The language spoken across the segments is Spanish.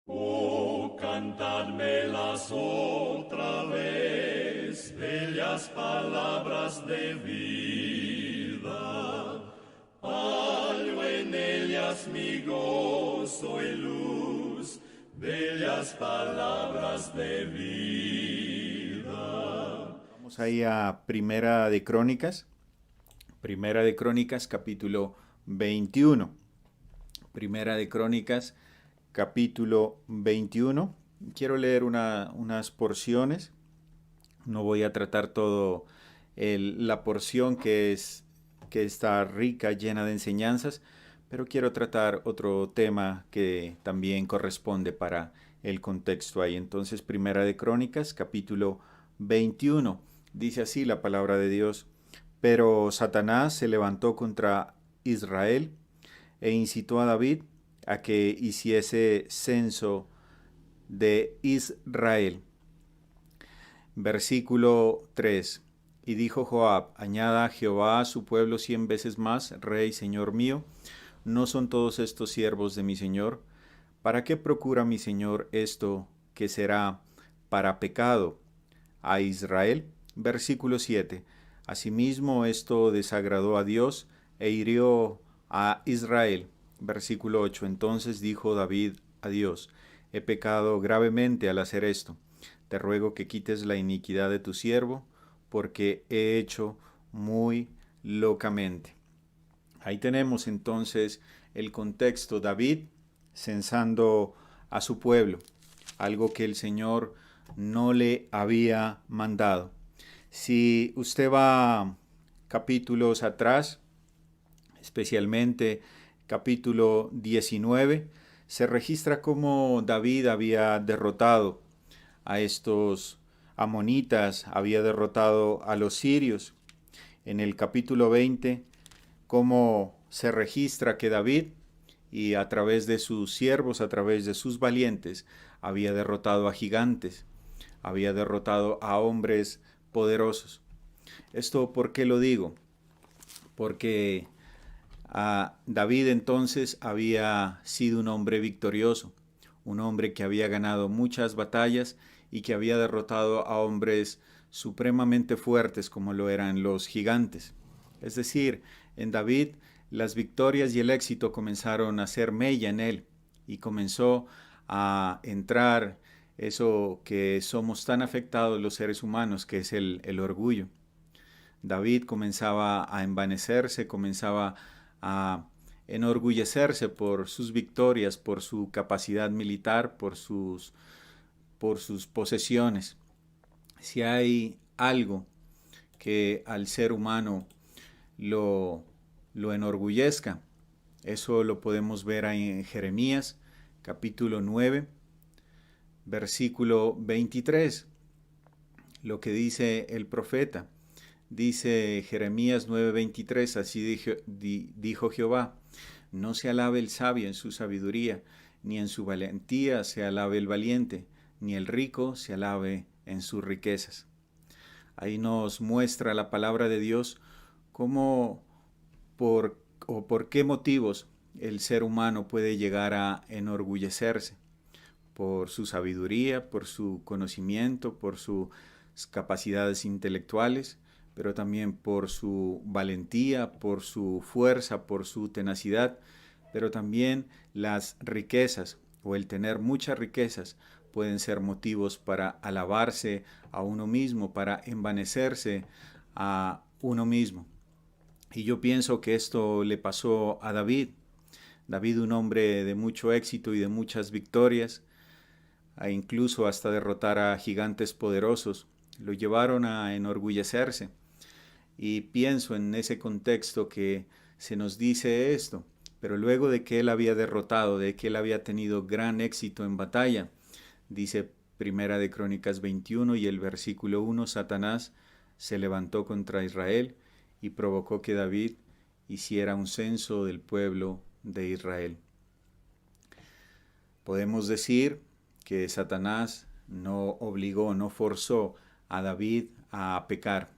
Oh, cantadmelas otra vez, bellas palabras de vida. Hallo en ellas mi gozo y luz, bellas palabras de vida. Vamos ahí a Primera de Crónicas capítulo 21. Primera de Crónicas capítulo 21. Quiero leer unas porciones. No voy a tratar todo la porción que está rica, llena de enseñanzas, pero quiero tratar otro tema que también corresponde para el contexto ahí. Entonces, Primera de Crónicas, capítulo 21, dice así la palabra de Dios. Pero Satanás se levantó contra Israel e incitó a David a que hiciese censo de Israel. Versículo 3. Y dijo Joab: añada a Jehová a su pueblo 100 veces más, Rey, Señor mío. ¿No son todos estos siervos de mi Señor? ¿Para qué procura mi Señor esto que será para pecado a Israel? Versículo 7. Asimismo esto desagradó a Dios e hirió a Israel. Versículo 8. Entonces dijo David a Dios: he pecado gravemente al hacer esto. Te ruego que quites la iniquidad de tu siervo, porque he hecho muy locamente. Ahí tenemos entonces el contexto: David censando a su pueblo, algo que el Señor no le había mandado. Si usted va capítulos atrás, especialmente capítulo 19, se registra cómo David había derrotado a estos amonitas, había derrotado a los sirios. En el capítulo 20, cómo se registra que David, y a través de sus siervos, a través de sus valientes, había derrotado a gigantes, había derrotado a hombres poderosos. ¿Esto por qué lo digo? Porque David entonces había sido un hombre victorioso, un hombre que había ganado muchas batallas y que había derrotado a hombres supremamente fuertes como lo eran los gigantes. Es decir, en David las victorias y el éxito comenzaron a hacer mella en él y comenzó a entrar eso que somos tan afectados los seres humanos, que es el orgullo. David comenzaba a envanecerse, comenzaba a enorgullecerse por sus victorias, por su capacidad militar, por sus posesiones. Si hay algo que al ser humano lo, lo enorgullezca, eso lo podemos ver ahí en Jeremías capítulo 9, versículo 23, lo que dice el profeta. Dice Jeremías 9:23, así dijo Jehová: no se alabe el sabio en su sabiduría, ni en su valentía se alabe el valiente, ni el rico se alabe en sus riquezas. Ahí nos muestra la palabra de Dios cómo por qué motivos el ser humano puede llegar a enorgullecerse: por su sabiduría, por su conocimiento, por sus capacidades intelectuales, pero también por su valentía, por su fuerza, por su tenacidad, pero también las riquezas o el tener muchas riquezas pueden ser motivos para alabarse a uno mismo, para envanecerse a uno mismo. Y yo pienso que esto le pasó a David. David, un hombre de mucho éxito y de muchas victorias, incluso hasta derrotar a gigantes poderosos, lo llevaron a enorgullecerse. Y pienso en ese contexto que se nos dice esto, pero luego de que él había derrotado, de que él había tenido gran éxito en batalla, dice Primera de Crónicas 21 y el versículo 1, Satanás se levantó contra Israel y provocó que David hiciera un censo del pueblo de Israel. Podemos decir que Satanás no obligó, no forzó a David a pecar.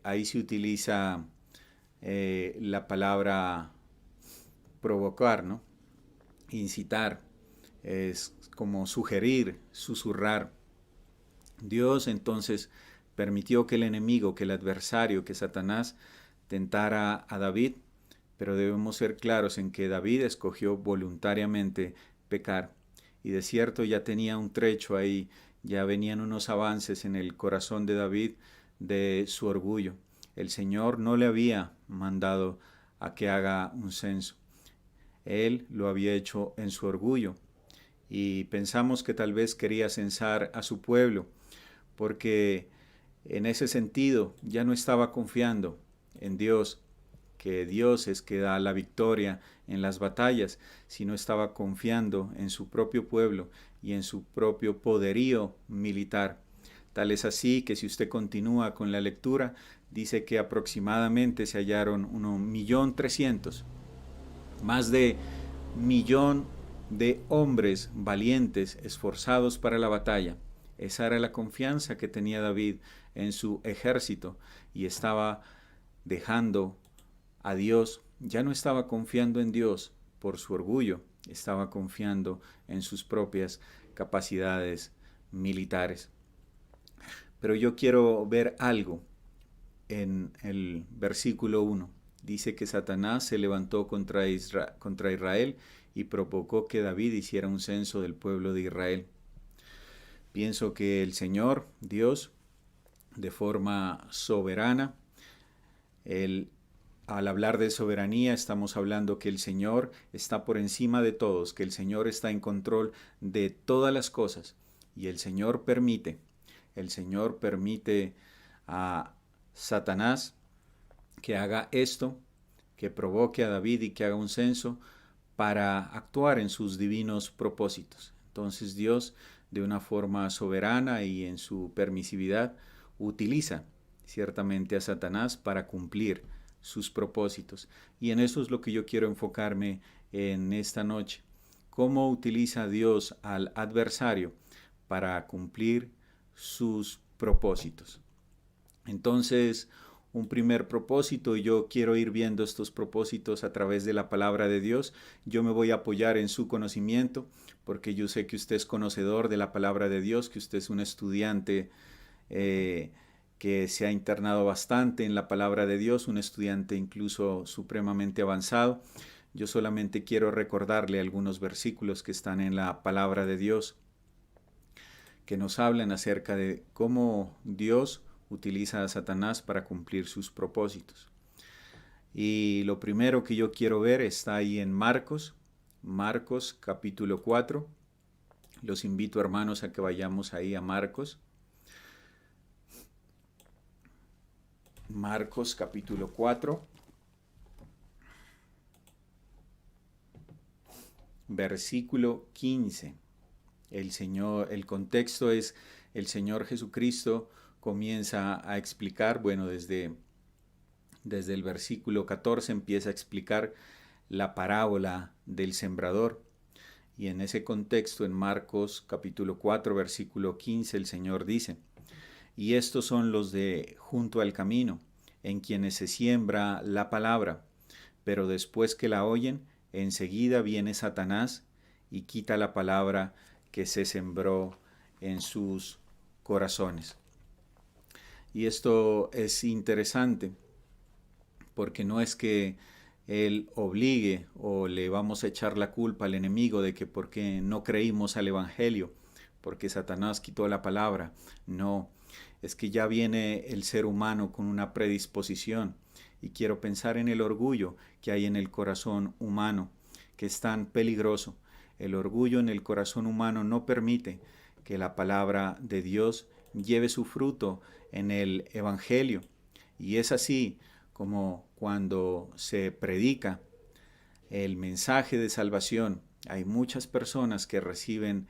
Ahí se utiliza la palabra provocar, ¿no? Incitar. es como sugerir, susurrar. Dios entonces permitió que el enemigo, que el adversario, que Satanás tentara a David, pero debemos ser claros en que David escogió voluntariamente pecar. Y de cierto ya tenía un trecho ahí, ya venían unos avances en el corazón de David de su orgullo. El Señor no le había mandado a que haga un censo. Él lo había hecho en su orgullo. Y pensamos que tal vez quería censar a su pueblo, porque en ese sentido ya no estaba confiando en Dios, que Dios es que da la victoria en las batallas, sino estaba confiando en su propio pueblo y en su propio poderío militar. Tal es así que si usted continúa con la lectura, dice que aproximadamente se hallaron 1.300.000, más de 1.000.000 de hombres valientes, esforzados para la batalla. Esa era la confianza que tenía David en su ejército y estaba dejando a Dios, ya no estaba confiando en Dios por su orgullo, estaba confiando en sus propias capacidades militares. Pero yo quiero ver algo en el versículo 1. Dice que Satanás se levantó contra Israel y provocó que David hiciera un censo del pueblo de Israel. Pienso que el Señor, Dios, de forma soberana, al hablar de soberanía estamos hablando que el Señor está por encima de todos, que el Señor está en control de todas las cosas y el Señor permite a Satanás que haga esto, que provoque a David y que haga un censo para actuar en sus divinos propósitos. Entonces Dios, de una forma soberana y en su permisividad, utiliza ciertamente a Satanás para cumplir sus propósitos. Y en eso es lo que yo quiero enfocarme en esta noche. ¿Cómo utiliza Dios al adversario para cumplir sus propósitos? Entonces, un primer propósito, y yo quiero ir viendo estos propósitos a través de la palabra de Dios. Yo me voy a apoyar en su conocimiento, porque yo sé que usted es conocedor de la palabra de Dios, que usted es un estudiante que se ha internado bastante en la palabra de Dios, un estudiante incluso supremamente avanzado. Yo solamente quiero recordarle algunos versículos que están en la palabra de Dios, que nos hablan acerca de cómo Dios utiliza a Satanás para cumplir sus propósitos. Y lo primero que yo quiero ver está ahí en Marcos capítulo 4. Los invito, hermanos, a que vayamos ahí a Marcos capítulo 4, versículo 15. El contexto es el Señor Jesucristo comienza a explicar, bueno, desde el versículo 14 empieza a explicar la parábola del sembrador. Y en ese contexto, en Marcos capítulo 4, versículo 15, el Señor dice: y estos son los de junto al camino, en quienes se siembra la palabra, pero después que la oyen, enseguida viene Satanás y quita la palabra que se sembró en sus corazones. Y esto es interesante, porque no es que Él obligue o le vamos a echar la culpa al enemigo de que porque no creímos al Evangelio, porque Satanás quitó la palabra. No, es que ya viene el ser humano con una predisposición, y quiero pensar en el orgullo que hay en el corazón humano, que es tan peligroso. El orgullo en el corazón humano no permite que la palabra de Dios lleve su fruto en el Evangelio. Y es así como cuando se predica el mensaje de salvación, hay muchas personas que reciben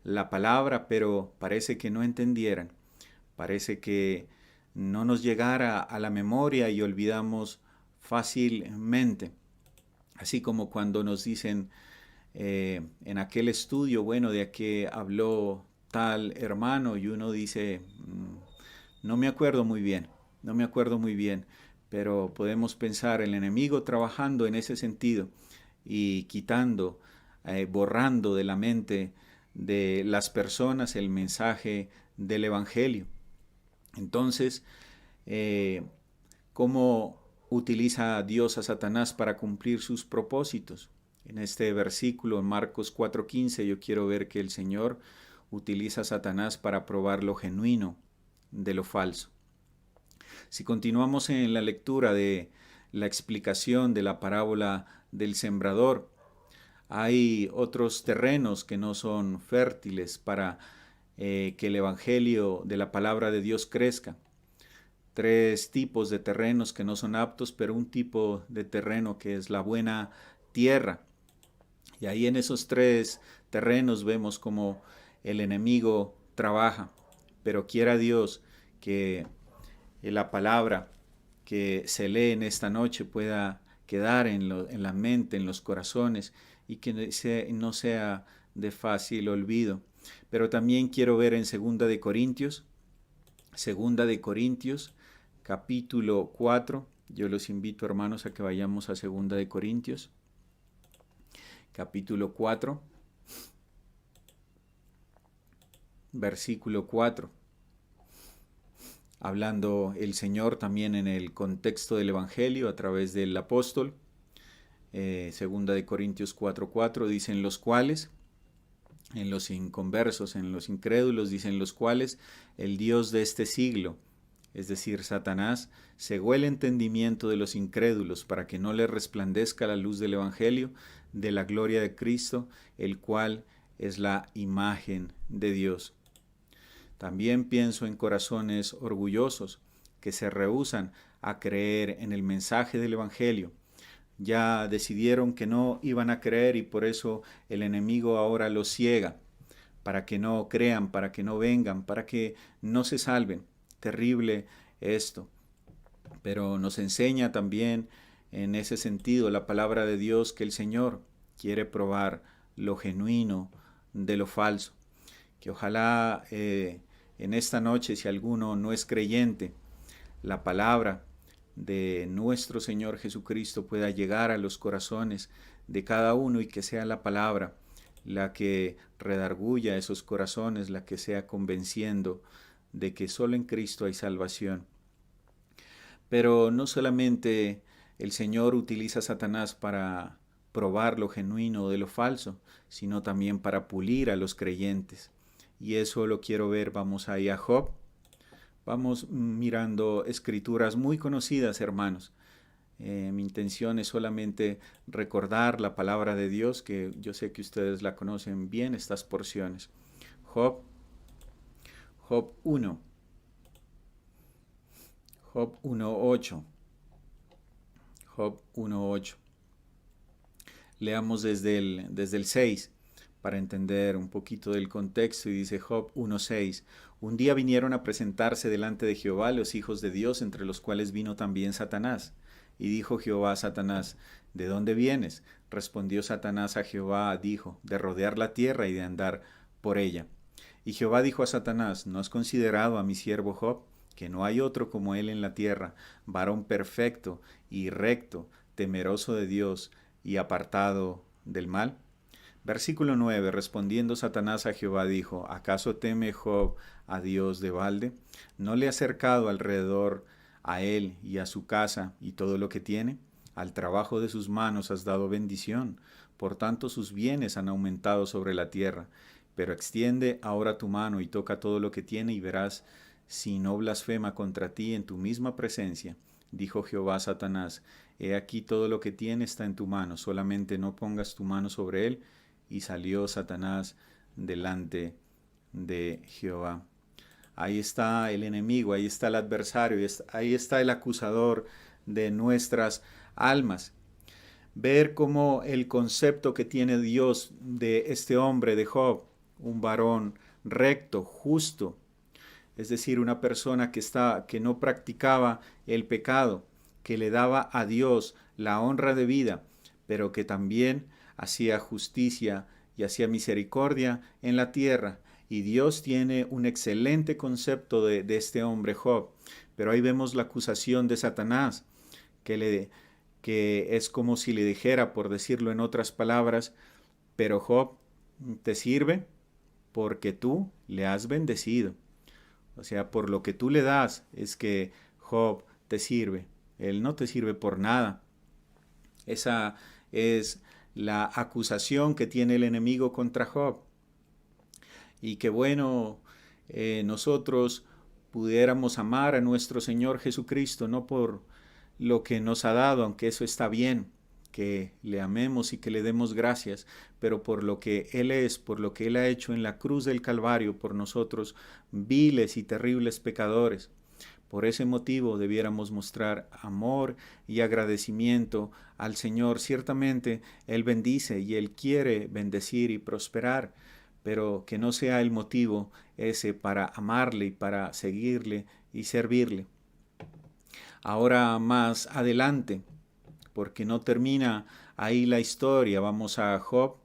la palabra, pero parece que no entendieran, parece que no nos llegara a la memoria y olvidamos fácilmente. Así como cuando nos dicen en aquel estudio, bueno, de qué habló tal hermano, y uno dice, no me acuerdo muy bien, pero podemos pensar el enemigo trabajando en ese sentido y quitando borrando de la mente de las personas el mensaje del Evangelio. Entonces, ¿cómo utiliza Dios a Satanás para cumplir sus propósitos? En este versículo, en Marcos 4:15, yo quiero ver que el Señor utiliza a Satanás para probar lo genuino de lo falso. Si continuamos en la lectura de la explicación de la parábola del sembrador, hay otros terrenos que no son fértiles para que el evangelio de la palabra de Dios crezca. 3 tipos de terrenos que no son aptos, pero un tipo de terreno que es la buena tierra. Y ahí en esos 3 terrenos vemos cómo el enemigo trabaja. Pero quiera Dios que la palabra que se lee en esta noche pueda quedar en la mente, en los corazones, y que no sea de fácil olvido. Pero también quiero ver en 2 de Corintios, capítulo 4. Yo los invito, hermanos, a que vayamos a 2 de Corintios, capítulo 4, versículo 4. Hablando el Señor también en el contexto del Evangelio a través del apóstol. 2 de Corintios 4:4 dicen los cuales, en los inconversos, en los incrédulos, dicen los cuales el Dios de este siglo, es decir, Satanás, cegó el entendimiento de los incrédulos para que no les resplandezca la luz del Evangelio de la gloria de Cristo, el cual es la imagen de Dios. También pienso en corazones orgullosos que se rehúsan a creer en el mensaje del Evangelio. Ya decidieron que no iban a creer y por eso el enemigo ahora los ciega, para que no crean, para que no vengan, para que no se salven. Terrible esto. Pero nos enseña también en ese sentido la palabra de Dios que el Señor quiere probar lo genuino de lo falso. Que ojalá en esta noche, si alguno no es creyente, la palabra de nuestro Señor Jesucristo pueda llegar a los corazones de cada uno y que sea la palabra la que redarguya esos corazones, la que sea convenciendo de que solo en Cristo hay salvación. Pero no solamente el Señor utiliza a Satanás para probar lo genuino de lo falso, sino también para pulir a los creyentes. Y eso lo quiero ver, vamos ahí a Job. Vamos mirando escrituras muy conocidas, hermanos. Mi intención es solamente recordar la palabra de Dios, que yo sé que ustedes la conocen bien, estas porciones. Job 1. Job 1:8. Job 1:8. Leamos desde el 6 para entender un poquito del contexto, y dice Job 1:6. Un día vinieron a presentarse delante de Jehová los hijos de Dios, entre los cuales vino también Satanás. Y dijo Jehová a Satanás, ¿de dónde vienes? Respondió Satanás a Jehová, dijo, de rodear la tierra y de andar por ella. Y Jehová dijo a Satanás, ¿no has considerado a mi siervo Job, que no hay otro como él en la tierra, varón perfecto y recto, temeroso de Dios y apartado del mal? Versículo 9. Respondiendo Satanás a Jehová dijo, ¿acaso teme Job a Dios de balde? ¿No le ha cercado alrededor a él y a su casa y todo lo que tiene? Al trabajo de sus manos has dado bendición, por tanto sus bienes han aumentado sobre la tierra. Pero extiende ahora tu mano y toca todo lo que tiene y verás si no blasfema contra ti en tu misma presencia. Dijo Jehová a Satanás, he aquí todo lo que tiene está en tu mano, solamente no pongas tu mano sobre él. Y salió Satanás delante de Jehová. Ahí está el enemigo, ahí está el adversario, ahí está el acusador de nuestras almas. Ver cómo el concepto que tiene Dios de este hombre, de Job, un varón recto, justo, es decir, una persona que no practicaba el pecado, que le daba a Dios la honra de vida, pero que también hacía justicia y hacía misericordia en la tierra. Y Dios tiene un excelente concepto de este hombre Job. Pero ahí vemos la acusación de Satanás, que es como si le dijera, por decirlo en otras palabras, pero Job te sirve porque tú le has bendecido. O sea, por lo que tú le das es que Job te sirve. Él no te sirve por nada. Esa es la acusación que tiene el enemigo contra Job. Y qué bueno nosotros pudiéramos amar a nuestro Señor Jesucristo, no por lo que nos ha dado, aunque eso está bien, que le amemos y que le demos gracias, pero por lo que Él es, por lo que Él ha hecho en la cruz del Calvario por nosotros, viles y terribles pecadores. Por ese motivo debiéramos mostrar amor y agradecimiento al Señor. Ciertamente Él bendice y Él quiere bendecir y prosperar, pero que no sea el motivo ese para amarle y para seguirle y servirle. Ahora más adelante, porque no termina ahí la historia, vamos a Job,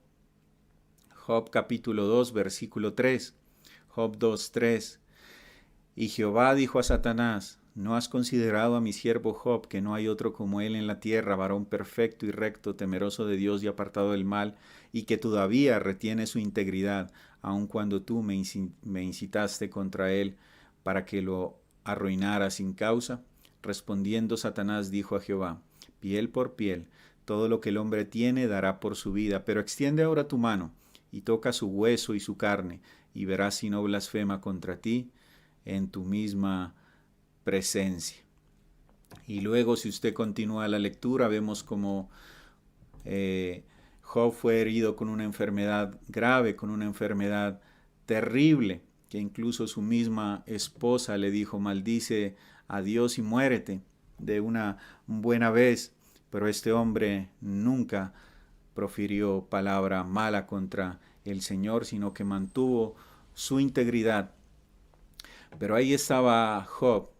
Job capítulo 2, versículo 3, Job 2, 3. Y Jehová dijo a Satanás, ¿no has considerado a mi siervo Job, que no hay otro como él en la tierra, varón perfecto y recto, temeroso de Dios y apartado del mal, y que todavía retiene su integridad, aun cuando tú me incitaste contra él para que lo arruinara sin causa? Respondiendo Satanás dijo a Jehová, piel por piel, todo lo que el hombre tiene dará por su vida, pero extiende ahora tu mano y toca su hueso y su carne, y verás si no blasfema contra ti en tu misma presencia. Y luego, si usted continúa la lectura, vemos como Job fue herido con una enfermedad grave, con una enfermedad terrible, que incluso su misma esposa le dijo, maldice a Dios y muérete de una buena vez. Pero este hombre nunca profirió palabra mala contra el Señor, sino que mantuvo su integridad. Pero ahí estaba Job,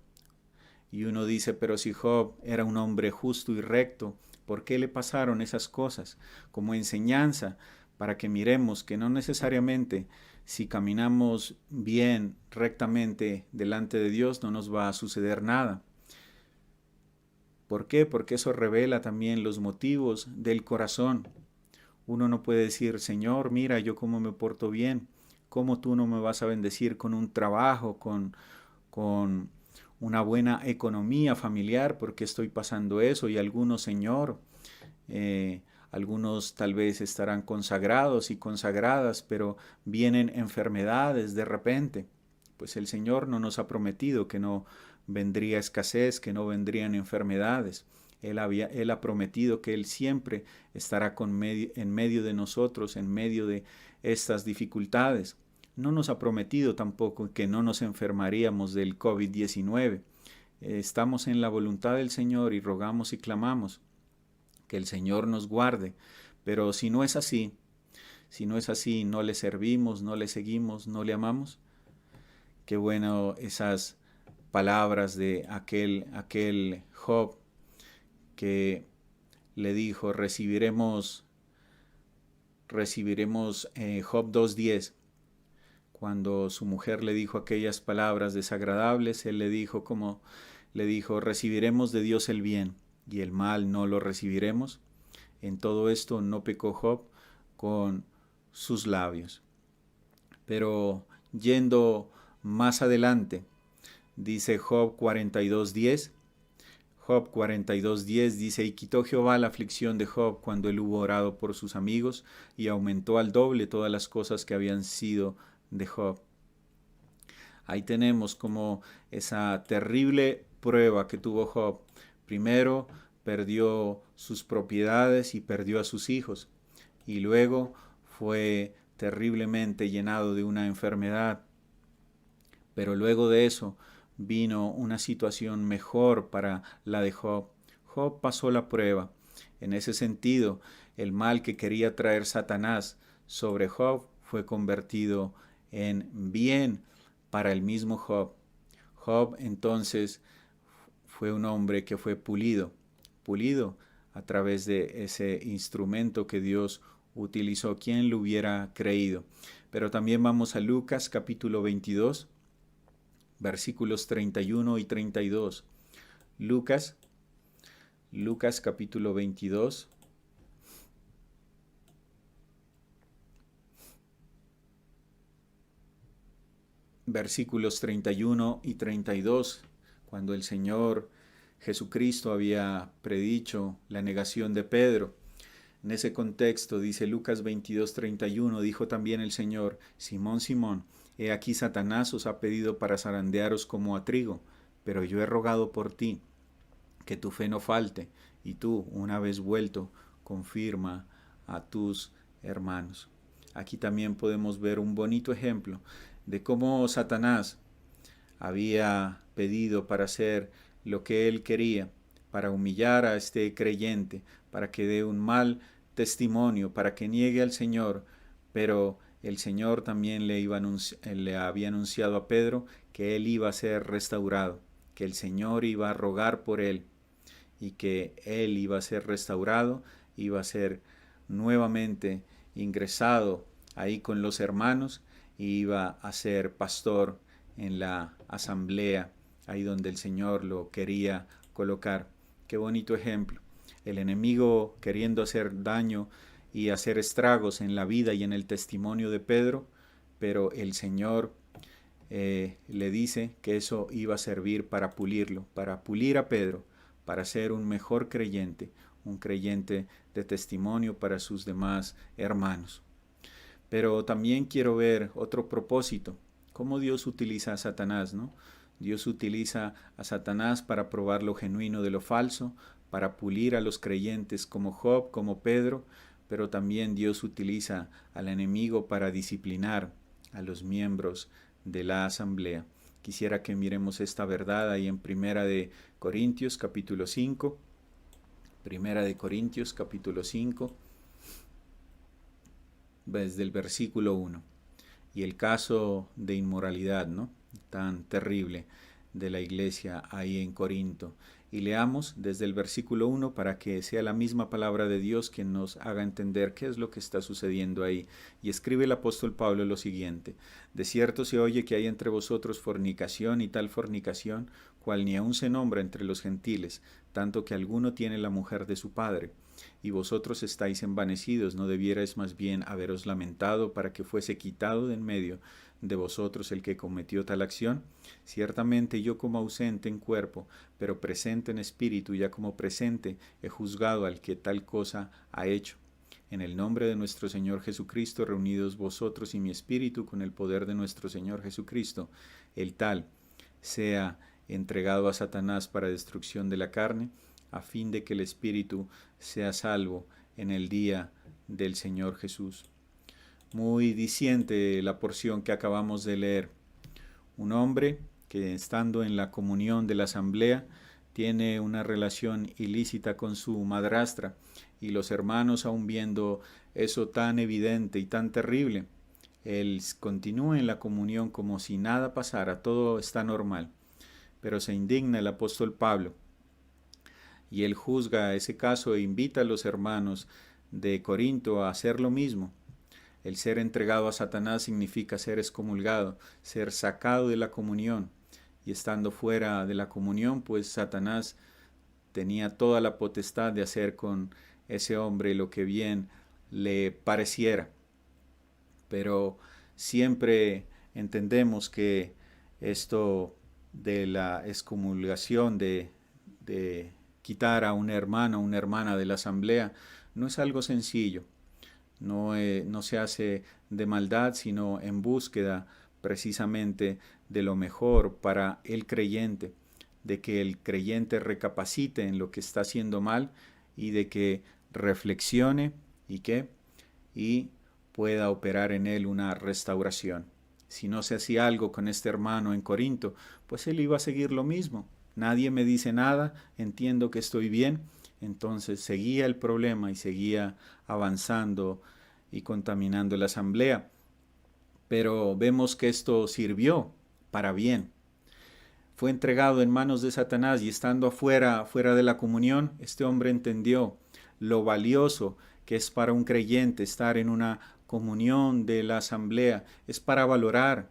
y uno dice, pero si Job era un hombre justo y recto, ¿por qué le pasaron esas cosas? Como enseñanza, para que miremos que no necesariamente si caminamos bien, rectamente delante de Dios, no nos va a suceder nada. ¿Por qué? Porque eso revela también los motivos del corazón. Uno no puede decir, Señor, mira, yo cómo me porto bien, cómo tú no me vas a bendecir con un trabajo, con una buena economía familiar, porque estoy pasando eso. Y algunos, Señor, algunos tal vez estarán consagrados y consagradas, pero vienen enfermedades de repente. Pues el Señor no nos ha prometido que no vendría escasez, que no vendrían enfermedades. Él ha prometido que Él siempre estará en medio de nosotros, en medio de estas dificultades. No nos ha prometido tampoco que no nos enfermaríamos del COVID-19. Estamos en la voluntad del Señor y rogamos y clamamos que el Señor nos guarde. Pero si no es así, no le servimos, no le seguimos, no le amamos. Qué bueno esas palabras de aquel Job que le dijo, recibiremos Job 2:10. Cuando su mujer le dijo aquellas palabras desagradables, él le dijo, recibiremos de Dios el bien y el mal no lo recibiremos. En todo esto no pecó Job con sus labios. Pero yendo más adelante, dice Job 42:10, Job 42:10 dice, y quitó Jehová la aflicción de Job cuando él hubo orado por sus amigos, y aumentó al doble todas las cosas que habían sido de Job. Ahí tenemos como esa terrible prueba que tuvo Job. Primero perdió sus propiedades y perdió a sus hijos, y luego fue terriblemente llenado de una enfermedad. Pero luego de eso vino una situación mejor para la de Job. Job pasó la prueba. En ese sentido, el mal que quería traer Satanás sobre Job fue convertido en bien para el mismo Job. Job entonces fue un hombre que fue pulido a través de ese instrumento que Dios utilizó. ¿Quién lo hubiera creído? Pero también vamos a Lucas capítulo 22. Versículos 31 y 32. Lucas capítulo 22. versículos 31 y 32, cuando el Señor Jesucristo había predicho la negación de Pedro. En ese contexto, dice Lucas 22:31, dijo también el Señor: Simón, Simón, he aquí Satanás os ha pedido para zarandearos como a trigo, pero yo he rogado por ti, que tu fe no falte, y tú, una vez vuelto, confirma a tus hermanos. Aquí también podemos ver un bonito ejemplo de cómo Satanás había pedido para hacer lo que él quería, para humillar a este creyente, para que dé un mal testimonio, para que niegue al Señor, pero el Señor también le había anunciado a Pedro que él iba a ser restaurado, que el Señor iba a rogar por él y que él iba a ser restaurado, iba a ser nuevamente ingresado ahí con los hermanos y iba a ser pastor en la asamblea, ahí donde el Señor lo quería colocar. Qué bonito ejemplo. El enemigo queriendo hacer daño y hacer estragos en la vida y en el testimonio de Pedro, pero el Señor le dice que eso iba a servir para pulirlo, para pulir a Pedro, para ser un mejor creyente, un creyente de testimonio para sus demás hermanos. Pero también quiero ver otro propósito, cómo Dios utiliza a Satanás, ¿no? Dios utiliza a Satanás para probar lo genuino de lo falso, para pulir a los creyentes como Job, como Pedro, pero también Dios utiliza al enemigo para disciplinar a los miembros de la asamblea. Quisiera que miremos esta verdad ahí en Primera de Corintios capítulo 5. Primera de Corintios capítulo 5, desde el versículo 1. Y el caso de inmoralidad, ¿no? Tan terrible de la iglesia ahí en Corinto. Y leamos desde el versículo 1 para que sea la misma palabra de Dios quien nos haga entender qué es lo que está sucediendo ahí. Y escribe el apóstol Pablo lo siguiente: de cierto se oye que hay entre vosotros fornicación, y tal fornicación, cual ni aun se nombra entre los gentiles, tanto que alguno tiene la mujer de su padre. Y vosotros estáis envanecidos, ¿no debierais más bien haberos lamentado para que fuese quitado de en medio de vosotros el que cometió tal acción? Ciertamente yo como ausente en cuerpo, pero presente en espíritu, ya como presente, he juzgado al que tal cosa ha hecho. En el nombre de nuestro Señor Jesucristo, reunidos vosotros y mi espíritu con el poder de nuestro Señor Jesucristo, el tal sea entregado a Satanás para destrucción de la carne, a fin de que el espíritu sea salvo en el día del Señor Jesús. Muy diciente la porción que acabamos de leer. Un hombre que, estando en la comunión de la asamblea, tiene una relación ilícita con su madrastra, y los hermanos, aun viendo eso tan evidente y tan terrible, él continúa en la comunión como si nada pasara, todo está normal. Pero se indigna el apóstol Pablo, y él juzga ese caso e invita a los hermanos de Corinto a hacer lo mismo. El ser entregado a Satanás significa ser excomulgado, ser sacado de la comunión. Y estando fuera de la comunión, pues Satanás tenía toda la potestad de hacer con ese hombre lo que bien le pareciera. Pero siempre entendemos que esto de la excomulgación, de quitar a un hermano o una hermana de la asamblea, no es algo sencillo. No se hace de maldad, sino en búsqueda precisamente de lo mejor para el creyente, de que el creyente recapacite en lo que está haciendo mal y de que reflexione y pueda operar en él una restauración. Si no se hacía algo con este hermano en Corinto, pues él iba a seguir lo mismo. Nadie me dice nada, entiendo que estoy bien. Entonces seguía el problema y seguía avanzando y contaminando la asamblea. Pero vemos que esto sirvió para bien. Fue entregado en manos de Satanás, y estando fuera de la comunión, este hombre entendió lo valioso que es para un creyente estar en una comunión de la asamblea. Es para valorar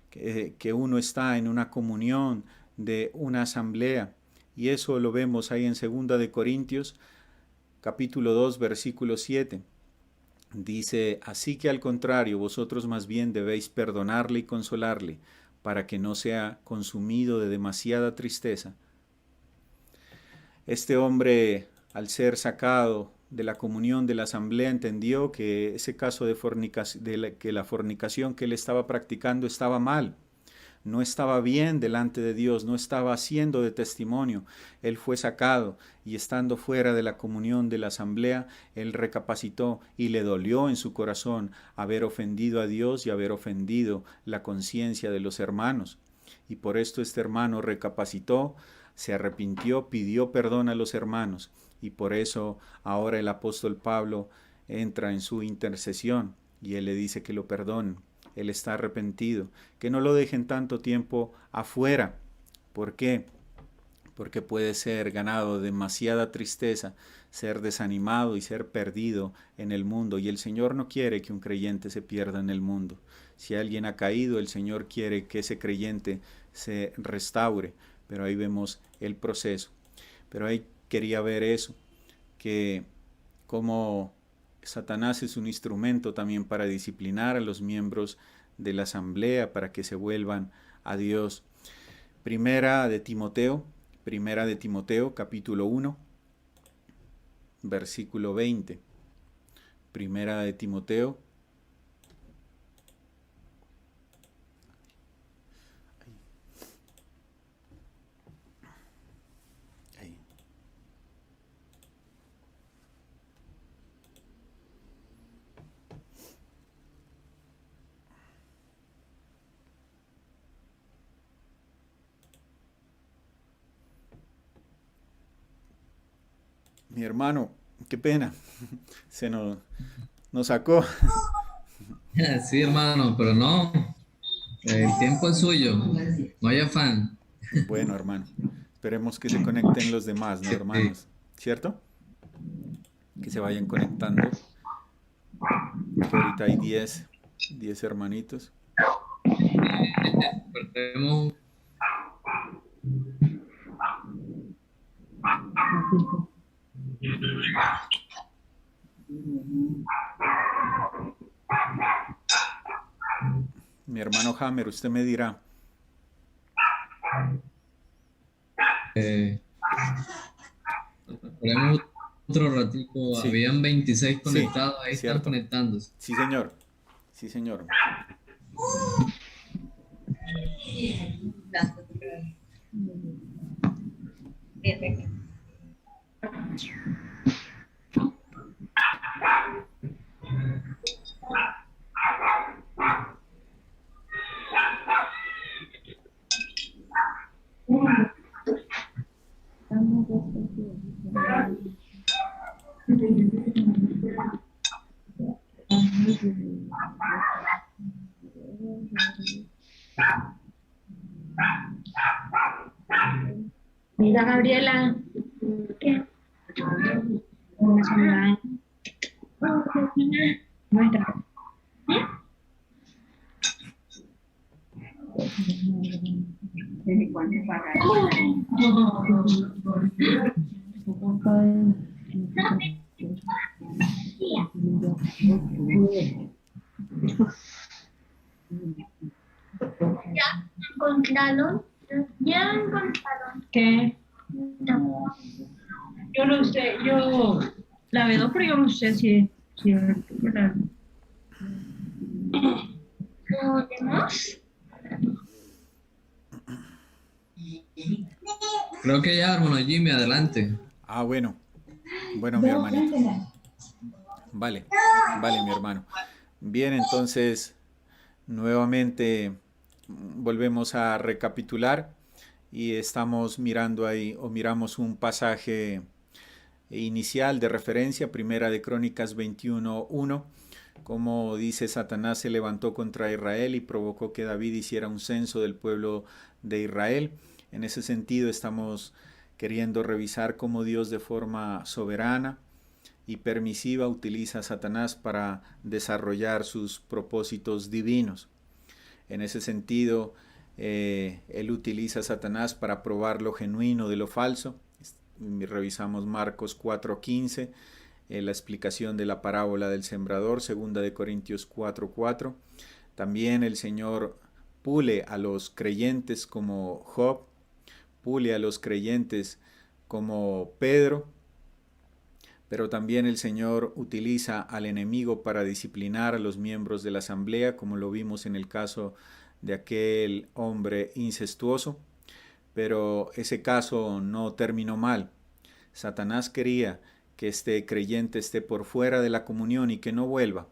que uno está en una comunión de una asamblea. Y eso lo vemos ahí en 2 de Corintios, capítulo 2, versículo 7. Dice: así que al contrario, vosotros más bien debéis perdonarle y consolarle, para que no sea consumido de demasiada tristeza. Este hombre, al ser sacado de la comunión de la asamblea, entendió que ese caso de que la fornicación que él estaba practicando estaba mal, no estaba bien delante de Dios, no estaba haciendo de testimonio. Él fue sacado y estando fuera de la comunión de la asamblea, él recapacitó y le dolió en su corazón haber ofendido a Dios y haber ofendido la conciencia de los hermanos. Y por esto este hermano recapacitó, se arrepintió, pidió perdón a los hermanos, y por eso ahora el apóstol Pablo entra en su intercesión y él le dice que lo perdonen. Él está arrepentido, que no lo dejen tanto tiempo afuera. ¿Por qué? Porque puede ser ganado demasiada tristeza, ser desanimado y ser perdido en el mundo. Y el Señor no quiere que un creyente se pierda en el mundo. Si alguien ha caído, el Señor quiere que ese creyente se restaure. Pero ahí vemos el proceso. Pero ahí quería ver eso, que como Satanás es un instrumento también para disciplinar a los miembros de la asamblea para que se vuelvan a Dios. Primera de Timoteo capítulo 1, versículo 20. Primera de Timoteo. Mi hermano, qué pena, se nos sacó. Sí, hermano, pero no, el tiempo es suyo, no hay afán. Bueno, hermano, esperemos que se conecten los demás, ¿no, Sí. hermanos? ¿Cierto? Que se vayan conectando, que ahorita hay 10 hermanitos. Perdemos. Mi hermano Hammer, usted me dirá. Esperemos otro ratico, Sí, habían 26 sí, conectados, ahí están cierto. conectándose. Sí, señor. Sí, señor. Mira, Gabriela. ¿Qué? Muestra. ¿Ya encontraron? ¿Ya encontraron? ¿Qué? No. Yo no sé, yo la veo, pero yo no sé si ¿podemos? Creo que ya, hermano Jimmy, adelante. Ah, bueno. Bueno, mi hermanito. Vale, vale, mi hermano. Bien, entonces, nuevamente volvemos a recapitular y estamos mirando ahí, o miramos un pasaje inicial de referencia, Primera de Crónicas 21:1, como dice: Satanás se levantó contra Israel y provocó que David hiciera un censo del pueblo de Israel. En ese sentido estamos queriendo revisar cómo Dios de forma soberana y permisiva utiliza a Satanás para desarrollar sus propósitos divinos. En ese sentido, él utiliza a Satanás para probar lo genuino de lo falso. Revisamos Marcos 4:15, la explicación de la parábola del sembrador, 2 de Corintios 4:4. También el Señor pule a los creyentes como Job, pule a los creyentes como Pedro, pero también el Señor utiliza al enemigo para disciplinar a los miembros de la asamblea, como lo vimos en el caso de aquel hombre incestuoso. Pero ese caso no terminó mal. Satanás quería que este creyente esté por fuera de la comunión y que no vuelva,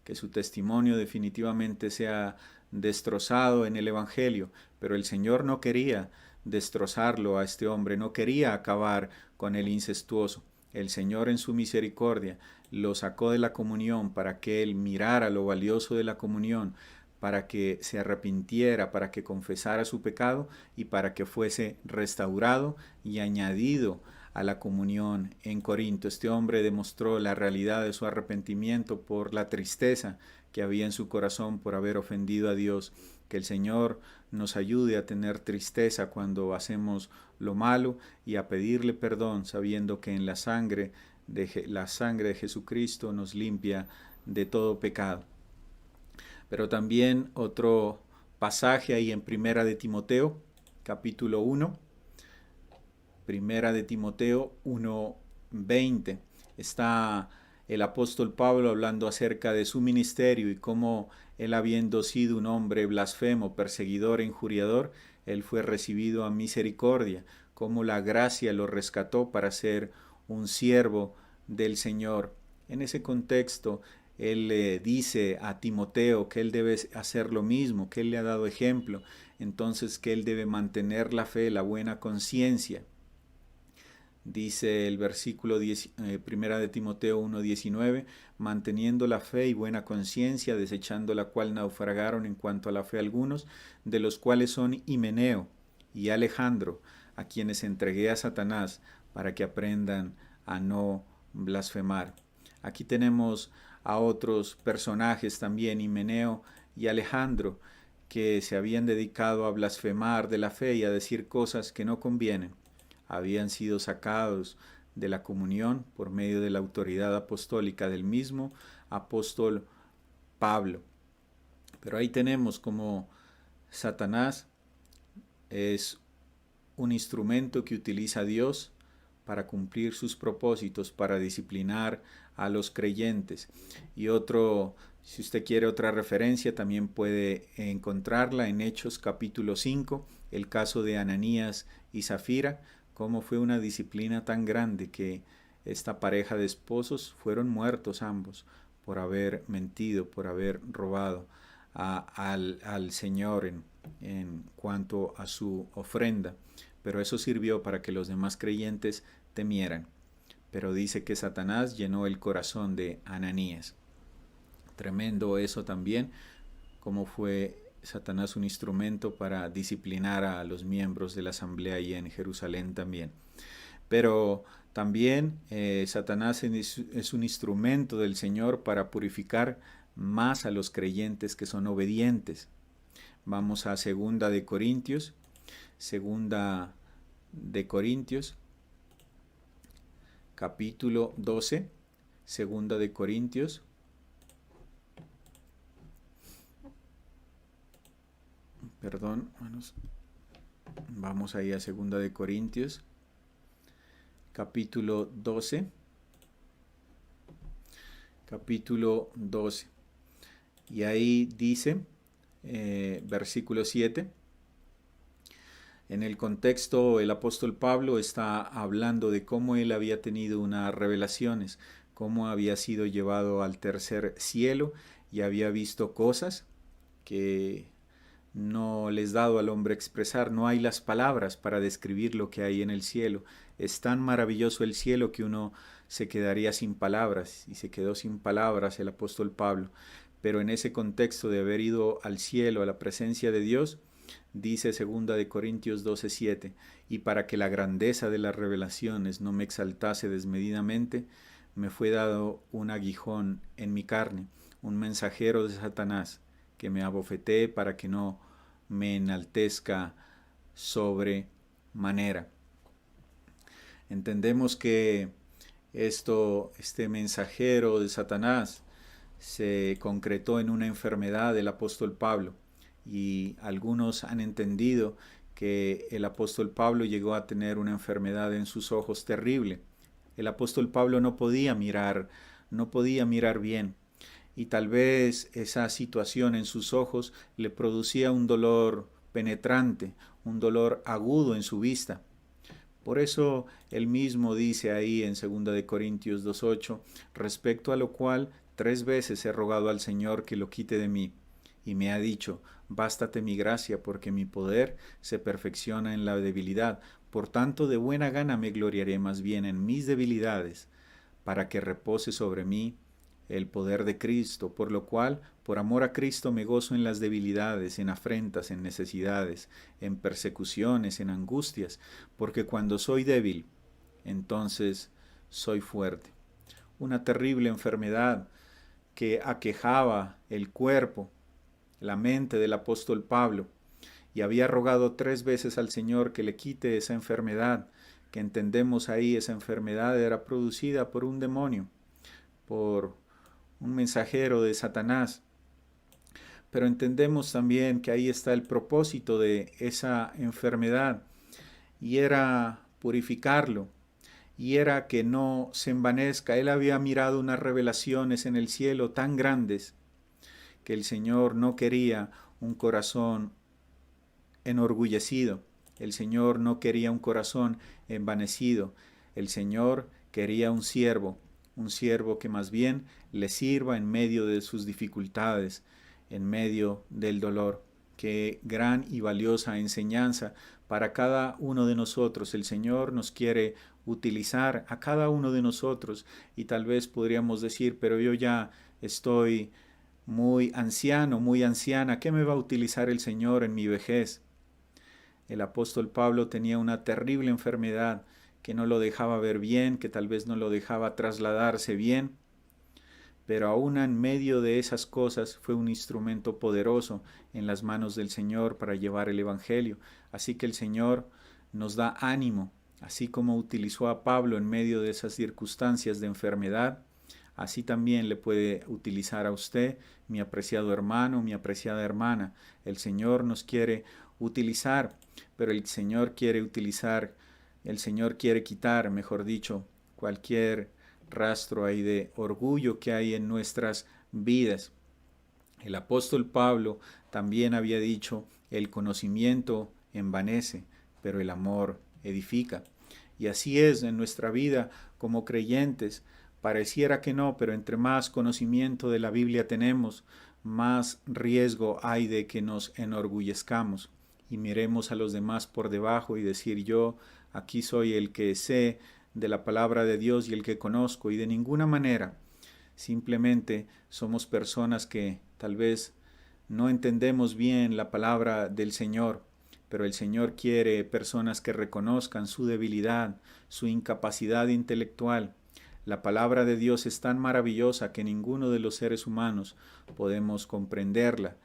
que su testimonio definitivamente sea destrozado en el Evangelio, pero el Señor no quería destrozarlo a este hombre, no quería acabar con el incestuoso. El Señor en su misericordia lo sacó de la comunión para que él mirara lo valioso de la comunión, para que se arrepintiera, para que confesara su pecado y para que fuese restaurado y añadido a la comunión en Corinto. Este hombre demostró la realidad de su arrepentimiento por la tristeza que había en su corazón por haber ofendido a Dios. Que el Señor nos ayude a tener tristeza cuando hacemos lo malo y a pedirle perdón, sabiendo que en la sangre de Jesucristo nos limpia de todo pecado. Pero también otro pasaje ahí en Primera de Timoteo, capítulo 1, Primera de Timoteo 1:20. Está el apóstol Pablo hablando acerca de su ministerio y cómo él, habiendo sido un hombre blasfemo, perseguidor e injuriador, él fue recibido a misericordia, cómo la gracia lo rescató para ser un siervo del Señor. En ese contexto, él le dice a Timoteo que él debe hacer lo mismo, que él le ha dado ejemplo, entonces que él debe mantener la fe, la buena conciencia. Dice el versículo 1 de Timoteo 1:19, manteniendo la fe y buena conciencia, desechando la cual naufragaron en cuanto a la fe algunos, de los cuales son Himeneo y Alejandro, a quienes entregué a Satanás para que aprendan a no blasfemar. Aquí tenemos a otros personajes también, Himeneo y Alejandro, que se habían dedicado a blasfemar de la fe y a decir cosas que no convienen. Habían sido sacados de la comunión por medio de la autoridad apostólica del mismo apóstol Pablo. Pero ahí tenemos como Satanás es un instrumento que utiliza Dios para cumplir sus propósitos, para disciplinar a los creyentes. Y otro, si usted quiere otra referencia, también puede encontrarla en Hechos capítulo 5, el caso de Ananías y Zafira, cómo fue una disciplina tan grande que esta pareja de esposos fueron muertos ambos por haber mentido, por haber robado al Señor en cuanto a su ofrenda. Pero eso sirvió para que los demás creyentes temieran. Pero dice que Satanás llenó el corazón de Ananías. Tremendo eso también, cómo fue Satanás un instrumento para disciplinar a los miembros de la asamblea y en Jerusalén también. Pero también Satanás es un instrumento del Señor para purificar más a los creyentes que son obedientes. Vamos a Segunda de Corintios, capítulo 12, Segunda de Corintios. Perdón, vamos ahí a Segunda de Corintios, capítulo 12. Y ahí dice, versículo 7, en el contexto el apóstol Pablo está hablando de cómo él había tenido unas revelaciones, cómo había sido llevado al tercer cielo y había visto cosas que no les dado al hombre expresar. No hay las palabras para describir lo que hay en el cielo. Es tan maravilloso el cielo que uno se quedaría sin palabras, y se quedó sin palabras el apóstol Pablo. Pero en ese contexto de haber ido al cielo, a la presencia de Dios, dice 2 de Corintios 12:7, y para que la grandeza de las revelaciones no me exaltase desmedidamente, me fue dado un aguijón en mi carne, un mensajero de Satanás, que me abofetee para que no me enaltezca sobremanera. Entendemos que este mensajero de Satanás se concretó en una enfermedad del apóstol Pablo, y algunos han entendido que el apóstol Pablo llegó a tener una enfermedad en sus ojos terrible. El apóstol Pablo no podía mirar bien, y tal vez esa situación en sus ojos le producía un dolor penetrante, un dolor agudo en su vista. Por eso él mismo dice ahí en 2 Corintios 2:8, respecto a lo cual 3 veces he rogado al Señor que lo quite de mí, y me ha dicho, bástate mi gracia, porque mi poder se perfecciona en la debilidad. Por tanto, de buena gana me gloriaré más bien en mis debilidades, para que repose sobre mí el poder de Cristo, por lo cual, por amor a Cristo, me gozo en las debilidades, en afrentas, en necesidades, en persecuciones, en angustias, porque cuando soy débil, entonces soy fuerte. Una terrible enfermedad que aquejaba el cuerpo, la mente del apóstol Pablo, y había rogado 3 veces al Señor que le quite esa enfermedad, que entendemos ahí, esa enfermedad era producida por un demonio, por un mensajero de Satanás. Pero entendemos también que ahí está el propósito de esa enfermedad, y era purificarlo, y era que no se envanezca. Él había mirado unas revelaciones en el cielo tan grandes que el Señor no quería un corazón enorgullecido. El Señor no quería un corazón envanecido. El Señor quería un siervo que más bien le sirva en medio de sus dificultades, en medio del dolor. Qué gran y valiosa enseñanza para cada uno de nosotros. El Señor nos quiere utilizar a cada uno de nosotros, y tal vez podríamos decir, pero yo ya estoy muy anciano, muy anciana, ¿qué me va a utilizar el Señor en mi vejez? El apóstol Pablo tenía una terrible enfermedad que no lo dejaba ver bien, que tal vez no lo dejaba trasladarse bien, pero aún en medio de esas cosas fue un instrumento poderoso en las manos del Señor para llevar el Evangelio. Así que el Señor nos da ánimo, así como utilizó a Pablo en medio de esas circunstancias de enfermedad, así también le puede utilizar a usted, mi apreciado hermano, mi apreciada hermana. El Señor nos quiere utilizar, pero el Señor quiere quitar, mejor dicho, cualquier rastro ahí de orgullo que hay en nuestras vidas. El apóstol Pablo también había dicho, el conocimiento envanece, pero el amor edifica. Y así es en nuestra vida como creyentes. Pareciera que no, pero entre más conocimiento de la Biblia tenemos, más riesgo hay de que nos enorgullezcamos y miremos a los demás por debajo y decir, yo aquí soy el que sé de la palabra de Dios y el que conozco, y de ninguna manera. Simplemente somos personas que tal vez no entendemos bien la palabra del Señor, pero el Señor quiere personas que reconozcan su debilidad, su incapacidad intelectual. La palabra de Dios es tan maravillosa que ninguno de los seres humanos podemos comprenderla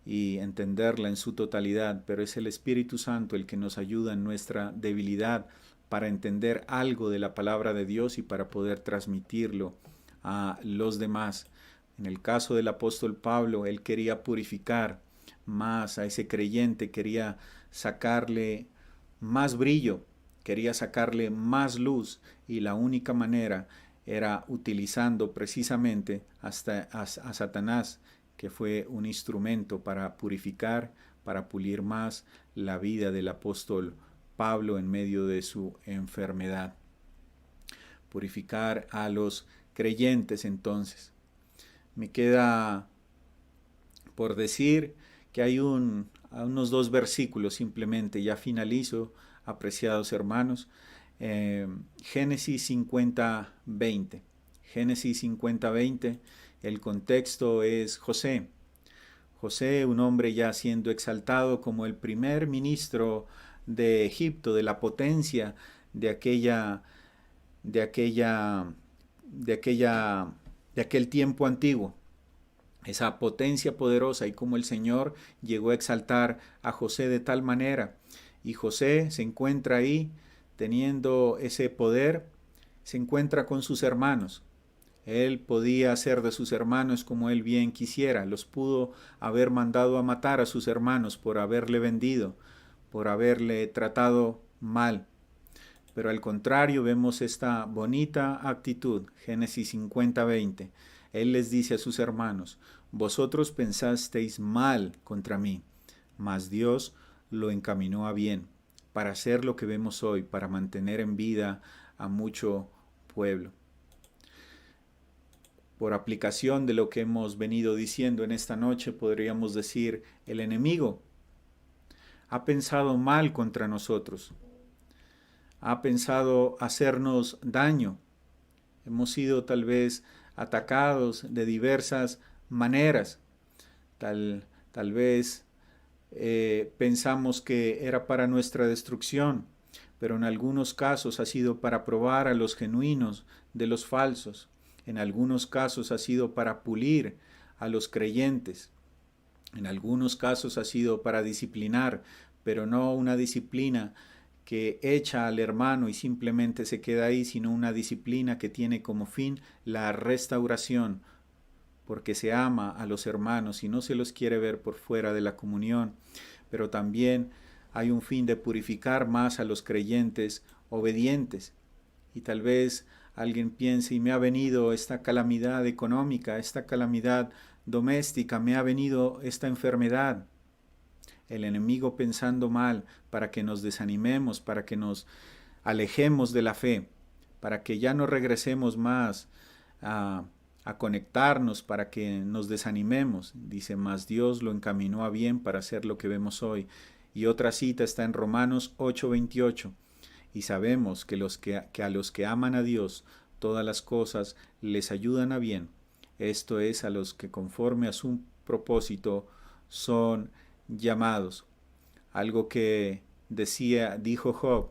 y entenderla en su totalidad, pero es el Espíritu Santo el que nos ayuda en nuestra debilidad para entender algo de la palabra de Dios y para poder transmitirlo a los demás. En el caso del apóstol Pablo, él quería purificar más a ese creyente, quería sacarle más brillo, quería sacarle más luz, y la única manera era utilizando precisamente a Satanás, que fue un instrumento para purificar, para pulir más la vida del apóstol Pablo en medio de su enfermedad. Purificar a los creyentes. Entonces, me queda por decir que hay unos 2 versículos simplemente, ya finalizo, apreciados hermanos. Génesis 50:20. Génesis 50:20, el contexto es José. José, un hombre ya siendo exaltado como el primer ministro de Egipto, de la potencia de aquel tiempo antiguo, esa potencia poderosa, y como el Señor llegó a exaltar a José de tal manera, y José se encuentra ahí teniendo ese poder, se encuentra con sus hermanos. Él podía hacer de sus hermanos como él bien quisiera. Los pudo haber mandado a matar a sus hermanos por haberle vendido, por haberle tratado mal. Pero al contrario, vemos esta bonita actitud. Génesis 50:20. Él les dice a sus hermanos: vosotros pensasteis mal contra mí, mas Dios lo encaminó a bien, para hacer lo que vemos hoy, para mantener en vida a mucho pueblo. Por aplicación de lo que hemos venido diciendo en esta noche, podríamos decir, el enemigo ha pensado mal contra nosotros, ha pensado hacernos daño. Hemos sido tal vez atacados de diversas maneras. Tal vez pensamos que era para nuestra destrucción, pero en algunos casos ha sido para probar a los genuinos de los falsos. En algunos casos ha sido para pulir a los creyentes. En algunos casos ha sido para disciplinar, pero no una disciplina que echa al hermano y simplemente se queda ahí, sino una disciplina que tiene como fin la restauración, porque se ama a los hermanos y no se los quiere ver por fuera de la comunión. Pero también hay un fin de purificar más a los creyentes obedientes. Y tal vez alguien piense, y me ha venido esta calamidad económica, esta calamidad doméstica, me ha venido esta enfermedad. El enemigo pensando mal para que nos desanimemos, para que nos alejemos de la fe, para que ya no regresemos más a conectarnos, para que nos desanimemos. Dice, mas Dios lo encaminó a bien para hacer lo que vemos hoy. Y otra cita está en Romanos 8:28. Y sabemos que a los que aman a Dios, todas las cosas les ayudan a bien. Esto es, a los que conforme a su propósito son llamados. Algo que dijo Job.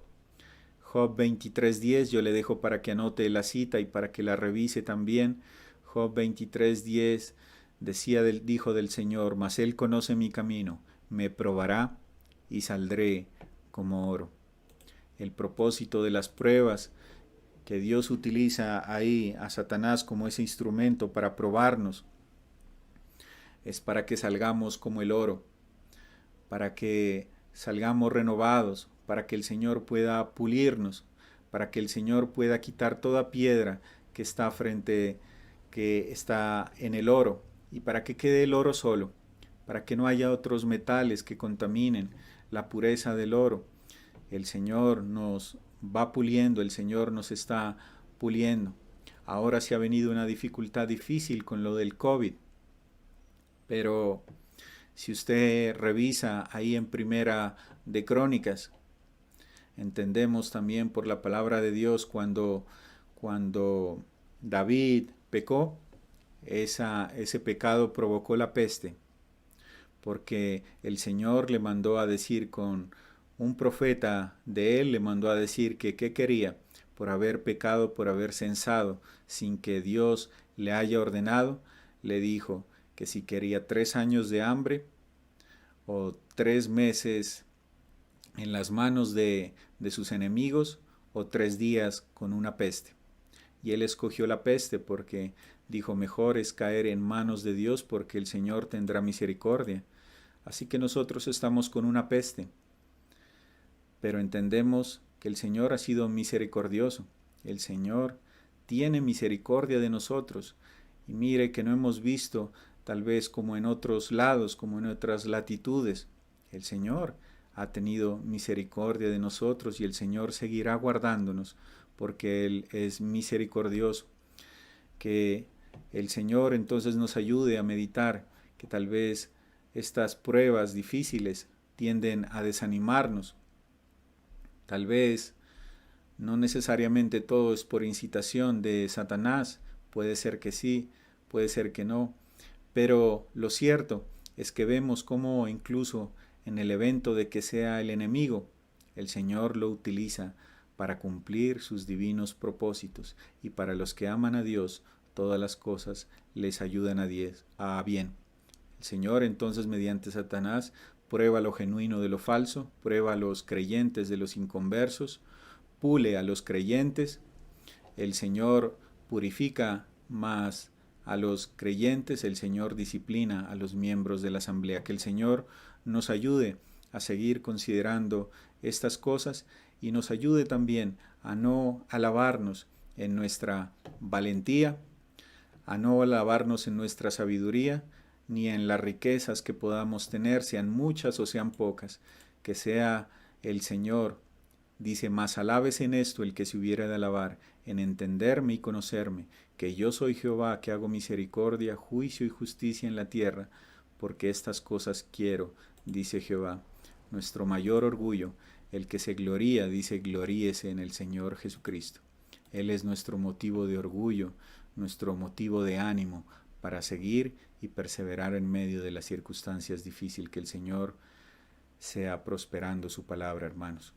Job 23:10, yo le dejo para que anote la cita y para que la revise también. Job 23:10 dijo del Señor, mas Él conoce mi camino, me probará y saldré como oro. El propósito de las pruebas, que Dios utiliza ahí a Satanás como ese instrumento para probarnos, es para que salgamos como el oro, para que salgamos renovados, para que el Señor pueda pulirnos, para que el Señor pueda quitar toda piedra que está en el oro, y para que quede el oro solo, para que no haya otros metales que contaminen la pureza del oro. El Señor nos va puliendo, el Señor nos está puliendo. Ahora sí ha venido una dificultad difícil con lo del COVID, pero si usted revisa ahí en Primera de Crónicas, entendemos también por la palabra de Dios cuando David pecó, ese pecado provocó la peste, porque el Señor le mandó a decir con un profeta de él, le mandó a decir que qué quería por haber pecado, por haber censado, sin que Dios le haya ordenado. Le dijo que si quería 3 años de hambre o 3 meses en las manos de sus enemigos o 3 días con una peste. Y él escogió la peste porque dijo, mejor es caer en manos de Dios porque el Señor tendrá misericordia. Así que nosotros estamos con una peste, pero entendemos que el Señor ha sido misericordioso. El Señor tiene misericordia de nosotros. Y mire que no hemos visto, tal vez como en otros lados, como en otras latitudes, el Señor ha tenido misericordia de nosotros y el Señor seguirá guardándonos porque Él es misericordioso. Que el Señor entonces nos ayude a meditar que tal vez estas pruebas difíciles tienden a desanimarnos. Tal vez no necesariamente todo es por incitación de Satanás, puede ser que sí, puede ser que no, pero lo cierto es que vemos cómo incluso en el evento de que sea el enemigo, el Señor lo utiliza para cumplir sus divinos propósitos, y para los que aman a Dios, todas las cosas les ayudan a bien. El Señor entonces mediante Satanás prueba lo genuino de lo falso, prueba a los creyentes de los inconversos, pule a los creyentes. El Señor purifica mas a los creyentes el Señor disciplina a los miembros de la asamblea. Que el Señor nos ayude a seguir considerando estas cosas y nos ayude también a no alabarnos en nuestra valentía, a no alabarnos en nuestra sabiduría, ni en las riquezas que podamos tener, sean muchas o sean pocas, que sea el Señor. Dice, más alabes en esto el que se hubiera de alabar, en entenderme y conocerme, que yo soy Jehová, que hago misericordia, juicio y justicia en la tierra, porque estas cosas quiero, dice Jehová. Nuestro mayor orgullo, el que se gloría, dice, gloríese en el Señor Jesucristo. Él es nuestro motivo de orgullo, nuestro motivo de ánimo para seguir y perseverar en medio de las circunstancias difíciles. Que el Señor sea prosperando su palabra, hermanos.